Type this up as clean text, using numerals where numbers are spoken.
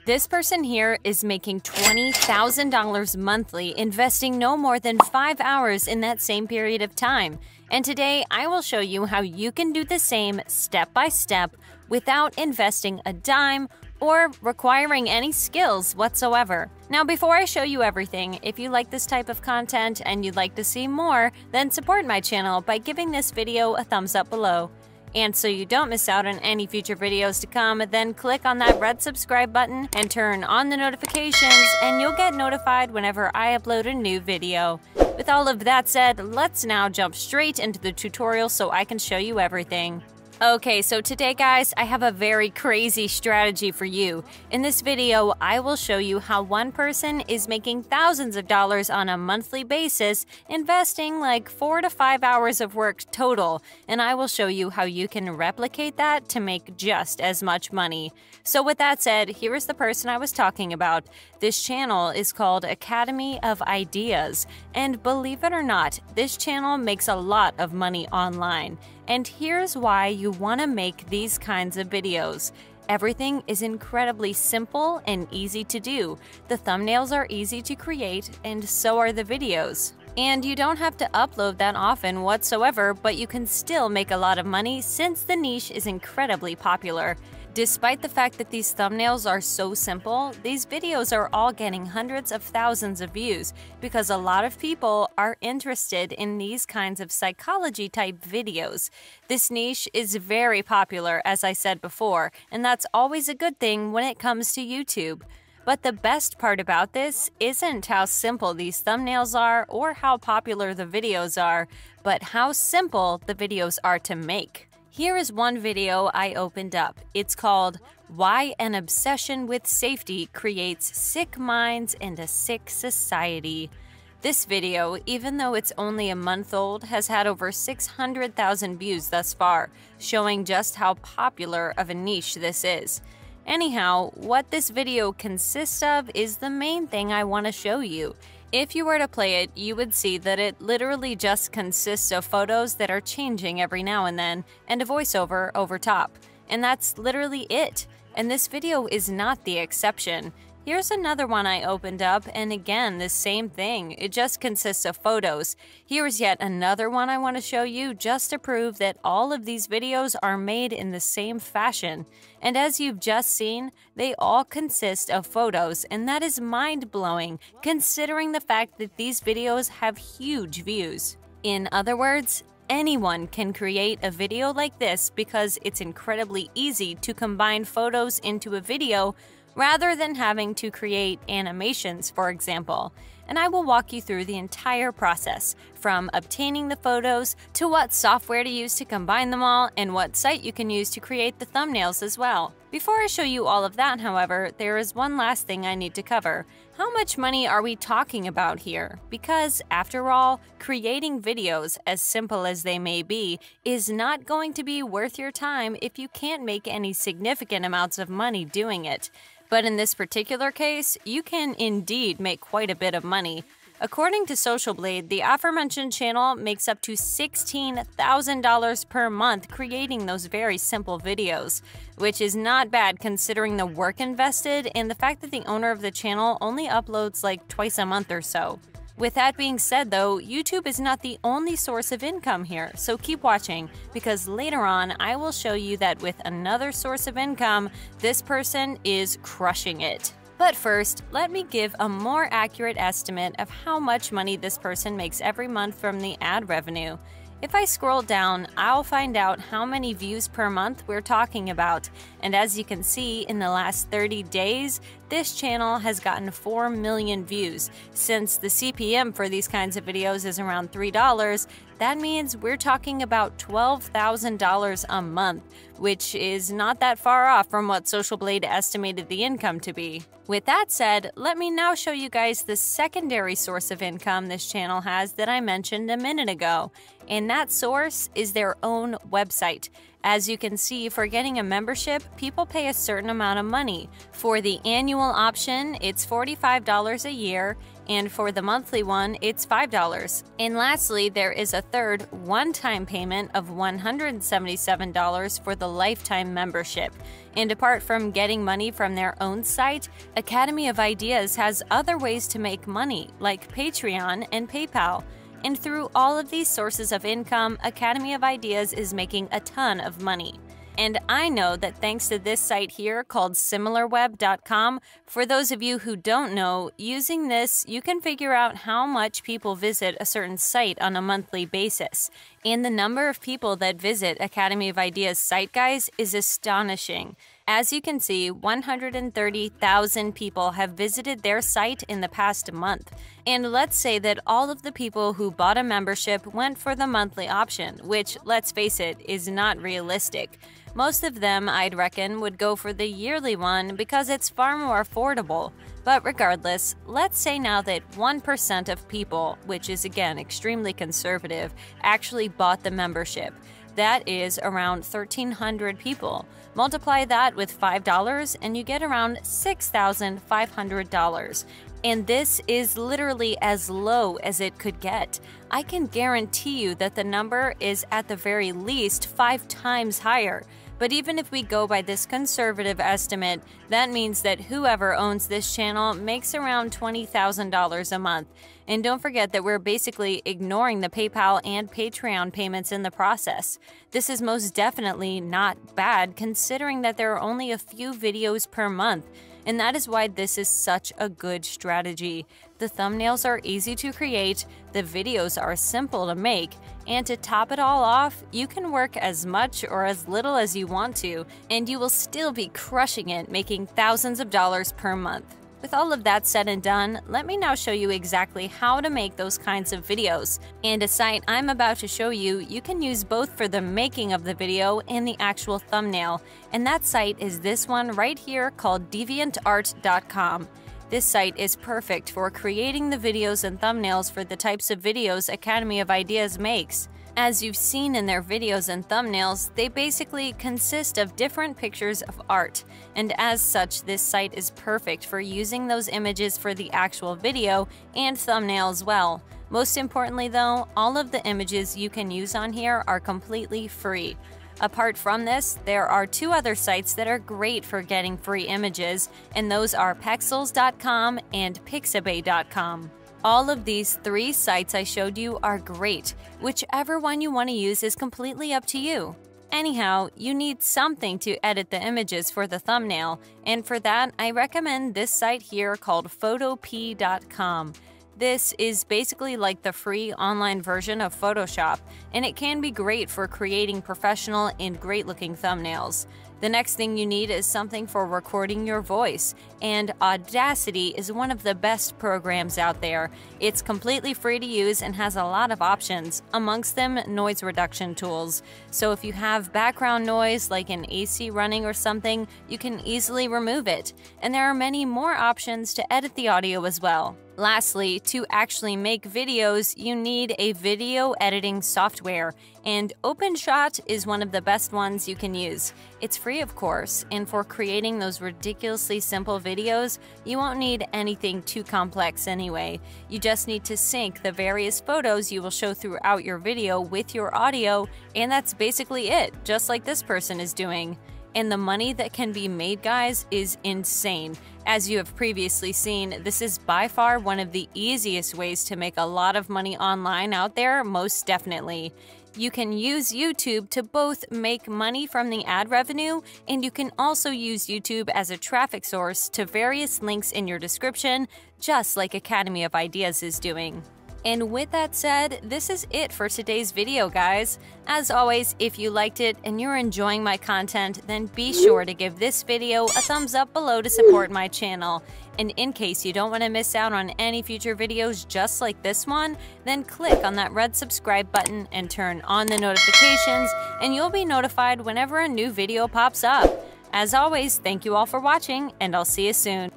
This person here is making $20,000 monthly, investing no more than 5 hours in that same period of time. And today, I will show you how you can do the same step by step without investing a dime or requiring any skills whatsoever. Now, before I show you everything, if you like this type of content and you'd like to see more, then support my channel by giving this video a thumbs up below. And so you don't miss out on any future videos to come, then click on that red subscribe button and turn on the notifications, and you'll get notified whenever I upload a new video. With all of that said, let's now jump straight into the tutorial so I can show you everything. Okay, so today guys, I have a very crazy strategy for you. In this video, I will show you how one person is making thousands of dollars on a monthly basis, investing like 4 to 5 hours of work total, and I will show you how you can replicate that to make just as much money. So with that said, here is the person I was talking about. This channel is called Academy of Ideas, and believe it or not, this channel makes a lot of money online. And here's why you want to make these kinds of videos. Everything is incredibly simple and easy to do. The thumbnails are easy to create, and so are the videos. And you don't have to upload that often whatsoever, but you can still make a lot of money since the niche is incredibly popular. Despite the fact that these thumbnails are so simple, these videos are all getting hundreds of thousands of views because a lot of people are interested in these kinds of psychology-type videos. This niche is very popular, as I said before, and that's always a good thing when it comes to YouTube. But the best part about this isn't how simple these thumbnails are or how popular the videos are, but how simple the videos are to make. Here is one video I opened up. It's called Why an Obsession with Safety Creates Sick Minds and a Sick Society. This video, even though it's only a month old, has had over 600,000 views thus far, showing just how popular of a niche this is. Anyhow, what this video consists of is the main thing I want to show you. If you were to play it, you would see that it literally just consists of photos that are changing every now and then, and a voiceover over top. And that's literally it. And this video is not the exception. Here's another one I opened up, and again, the same thing. It just consists of photos. Here's yet another one I want to show you just to prove that all of these videos are made in the same fashion. And as you've just seen, they all consist of photos, and that is mind-blowing considering the fact that these videos have huge views. In other words, anyone can create a video like this because it's incredibly easy to combine photos into a video rather than having to create animations, for example. And I will walk you through the entire process, from obtaining the photos to what software to use to combine them all and what site you can use to create the thumbnails as well. Before I show you all of that, however, there is one last thing I need to cover. How much money are we talking about here? Because, after all, creating videos, as simple as they may be, is not going to be worth your time if you can't make any significant amounts of money doing it. But in this particular case, you can indeed make quite a bit of money. According to Social Blade, the aforementioned channel makes up to $16,000 per month creating those very simple videos, which is not bad considering the work invested and the fact that the owner of the channel only uploads like twice a month or so. With that being said though, YouTube is not the only source of income here, so keep watching, because later on I will show you that with another source of income, this person is crushing it. But first, let me give a more accurate estimate of how much money this person makes every month from the ad revenue. If I scroll down, I'll find out how many views per month we're talking about, and as you can see, in the last 30 days, this channel has gotten 4 million views. Since the CPM for these kinds of videos is around $3, that means we're talking about $12,000 a month, which is not that far off from what Social Blade estimated the income to be. With that said, let me now show you guys the secondary source of income this channel has that I mentioned a minute ago, and that source is their own website. As you can see, for getting a membership, people pay a certain amount of money. For the annual option, it's $45 a year, and for the monthly one, it's $5. And lastly, there is a third one-time payment of $177 for the lifetime membership. And apart from getting money from their own site, Academy of Ideas has other ways to make money, like Patreon and PayPal. And through all of these sources of income, Academy of Ideas is making a ton of money. And I know that thanks to this site here called similarweb.com, for those of you who don't know, using this, you can figure out how much people visit a certain site on a monthly basis. And the number of people that visit Academy of Ideas site, guys, is astonishing. As you can see, 130,000 people have visited their site in the past month. And let's say that all of the people who bought a membership went for the monthly option, which, let's face it, is not realistic. Most of them, I'd reckon, would go for the yearly one because it's far more affordable. But regardless, let's say now that 1% of people, which is again extremely conservative, actually bought the membership. That is around 1,300 people. Multiply that with $5 and you get around $6,500. And this is literally as low as it could get. I can guarantee you that the number is at the very least 5 times higher. But even if we go by this conservative estimate, that means that whoever owns this channel makes around $20,000 a month. And don't forget that we're basically ignoring the PayPal and Patreon payments in the process. This is most definitely not bad considering that there are only a few videos per month. And that is why this is such a good strategy. The thumbnails are easy to create, the videos are simple to make, and to top it all off, you can work as much or as little as you want to, and you will still be crushing it, making thousands of dollars per month. With all of that said and done, let me now show you exactly how to make those kinds of videos. And a site I'm about to show you, you can use both for the making of the video and the actual thumbnail. And that site is this one right here called deviantart.com. This site is perfect for creating the videos and thumbnails for the types of videos Academy of Ideas makes. As you've seen in their videos and thumbnails, they basically consist of different pictures of art, and as such, this site is perfect for using those images for the actual video and thumbnail as well. Most importantly though, all of the images you can use on here are completely free. Apart from this, there are 2 other sites that are great for getting free images, and those are pexels.com and pixabay.com. All of these 3 sites I showed you are great. Whichever one you want to use is completely up to you. Anyhow, you need something to edit the images for the thumbnail, and for that, I recommend this site here called photop.com. This is basically like the free online version of Photoshop, and it can be great for creating professional and great-looking thumbnails. The next thing you need is something for recording your voice, and Audacity is one of the best programs out there. It's completely free to use and has a lot of options, amongst them noise reduction tools. So if you have background noise like an AC running or something, you can easily remove it. And there are many more options to edit the audio as well. Lastly, to actually make videos, you need a video editing software, and OpenShot is one of the best ones you can use. It's free, of course, and for creating those ridiculously simple videos, you won't need anything too complex anyway. You just need to sync the various photos you will show throughout your video with your audio, and that's basically it, just like this person is doing. And the money that can be made, guys, is insane. As you have previously seen, this is by far one of the easiest ways to make a lot of money online out there, most definitely. You can use YouTube to both make money from the ad revenue, and you can also use YouTube as a traffic source to various links in your description, just like Academy of Ideas is doing. And with that said, this is it for today's video, guys. As always, if you liked it and you're enjoying my content, then be sure to give this video a thumbs up below to support my channel. And in case you don't want to miss out on any future videos just like this one, then click on that red subscribe button and turn on the notifications, and you'll be notified whenever a new video pops up. As always, thank you all for watching, and I'll see you soon.